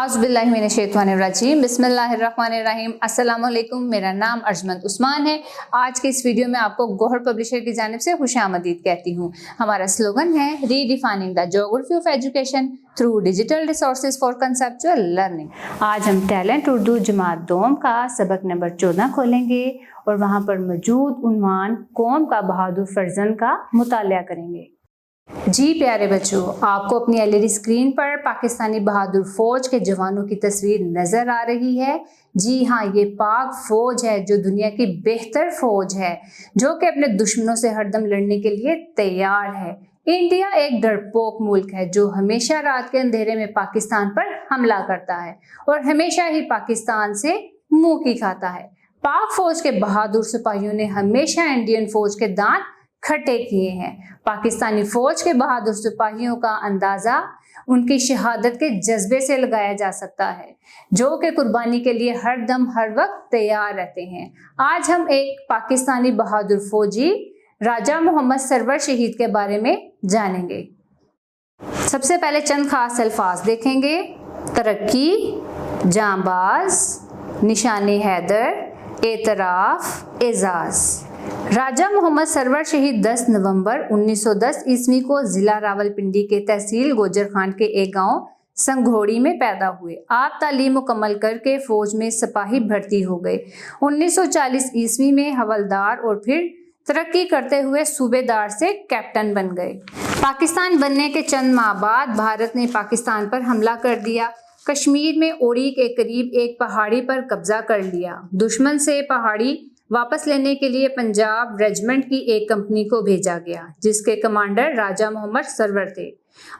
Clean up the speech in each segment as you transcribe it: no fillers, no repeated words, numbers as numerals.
आउज़ुबिल्लाहिमिनश्शैतानिर्रजीम बिस्मिल्लाहिर्रहमानिर्रहीम। अस्सलाम वालेकुम। मेरा नाम अर्जमंद उस्मान है। आज के इस वीडियो में आपको गौहर पब्लिशर की जानिब से खुशामदीद कहती हूँ। हमारा स्लोगन है redefining the geography of education through digital resources for conceptual learning. आज हम टैलेंट उर्दू जमात दोम का सबक नंबर 14 खोलेंगे और वहाँ पर मौजूद उन्वान कौम का बहादुर फर्जंद का मुतालिया करेंगे। जी प्यारे बच्चों, आपको अपनी एलईडी स्क्रीन पर पाकिस्तानी बहादुर फौज के जवानों की तस्वीर नजर आ रही है। जी हाँ, ये पाक फौज है जो दुनिया की बेहतर फौज है, जो कि अपने दुश्मनों से हरदम लड़ने के लिए तैयार है। इंडिया एक डरपोक मुल्क है जो हमेशा रात के अंधेरे में पाकिस्तान पर हमला करता है और हमेशा ही पाकिस्तान से मुंह की खाता है। पाक फौज के बहादुर सिपाहियों ने हमेशा इंडियन फौज के दांत खट्टे किए हैं। पाकिस्तानी फौज के बहादुर सिपाहियों का अंदाजा उनकी शहादत के जज्बे से लगाया जा सकता है, जो कि कुर्बानी के लिए हर दम हर वक्त तैयार रहते हैं। आज हम एक पाकिस्तानी बहादुर फौजी राजा मोहम्मद सरवर शहीद के बारे में जानेंगे। सबसे पहले चंद खास अल्फाज देखेंगे। तरक्की, जांबाज, निशाने हैदर, एतराफ, एजाज। राजा मोहम्मद सरवर शहीद 10 नवंबर 1910 ईस्वी को जिला रावलपिंडी के तहसील गोजरखान के एक गांव संघोड़ी में पैदा हुए। आप तालीम मुकम्मल करके फौज में सिपाही भर्ती हो गए। 1940 ईस्वी में हवलदार और फिर तरक्की करते हुए सूबेदार से कैप्टन बन गए। पाकिस्तान बनने के चंद माह बाद भारत ने पाकिस्तान पर हमला कर दिया। कश्मीर में ओड़ी के करीब एक पहाड़ी पर कब्जा कर लिया। दुश्मन से पहाड़ी वापस लेने के लिए पंजाब रेजिमेंट की एक कंपनी को भेजा गया, जिसके कमांडर राजा मोहम्मद सरवर थे।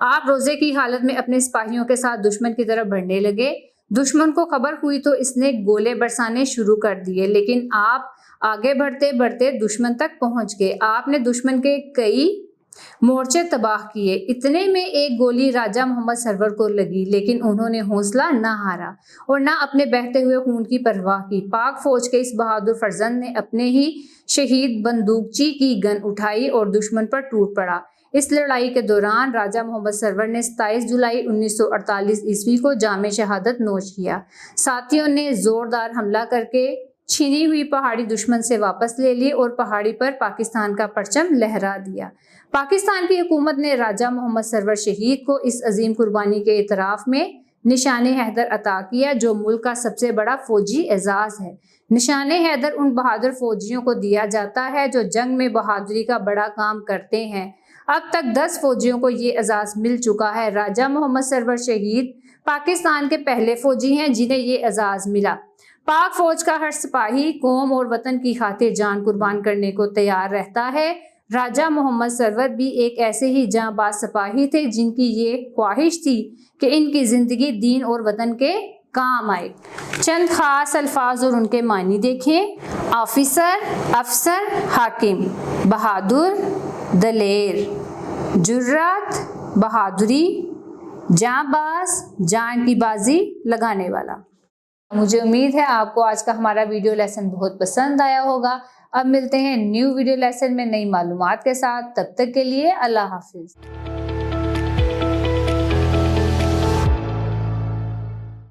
आप रोजे की हालत में अपने सिपाहियों के साथ दुश्मन की तरफ बढ़ने लगे। दुश्मन को खबर हुई तो इसने गोले बरसाने शुरू कर दिए, लेकिन आप आगे बढ़ते बढ़ते दुश्मन तक पहुंच गए। आपने दुश्मन के कई मोर्चे तबाह किए। इतने में एक गोली राजा मोहम्मद सरवर को लगी, लेकिन उन्होंने हौसला न हारा और न अपने बहते हुए खून की परवाह की। पाक फौज के इस बहादुर फर्जंद ने अपने ही शहीद बंदूकची की गन उठाई और दुश्मन पर टूट पड़ा। इस लड़ाई के दौरान राजा मोहम्मद सरवर ने 27 जुलाई 1948 ईस्वी को जामे शहादत नोश किया। साथियों ने जोरदार हमला करके छीनी हुई पहाड़ी दुश्मन से वापस ले ली और पहाड़ी पर पाकिस्तान का परचम लहरा दिया। पाकिस्तान की हुकूमत ने राजा मोहम्मद सरवर शहीद को इस अजीम कुर्बानी के इतराफ में निशाने हैदर अता किया, जो मुल्क का सबसे बड़ा फौजी एजाज है। निशाने हैदर उन बहादुर फौजियों को दिया जाता है जो जंग में बहादुरी का बड़ा काम करते हैं। अब तक 10 फौजियों को ये एजाज मिल चुका है। राजा मोहम्मद सरवर शहीद पाकिस्तान के पहले फौजी हैं जिन्हें ये एजाज मिला। पाक फौज का हर सिपाही कौम और वतन की खातिर जान कुर्बान करने को तैयार रहता है। राजा मोहम्मद सरवर भी एक ऐसे ही जांबाज सिपाही थे जिनकी ये ख्वाहिश थी कि इनकी जिंदगी दीन और वतन के काम आए। चंद खास अल्फाज और उनके मानी देखें। ऑफिसर, अफसर, हाकिम। बहादुर, दलेर। जुर्रत, बहादुरी। जांबाज, जान की बाजी लगाने वाला। मुझे उम्मीद है आपको आज का हमारा वीडियो लेसन बहुत पसंद आया होगा। अब मिलते हैं न्यू वीडियो लेसन में नई मालूमात के साथ। तब तक के लिए अल्लाह हाफिज।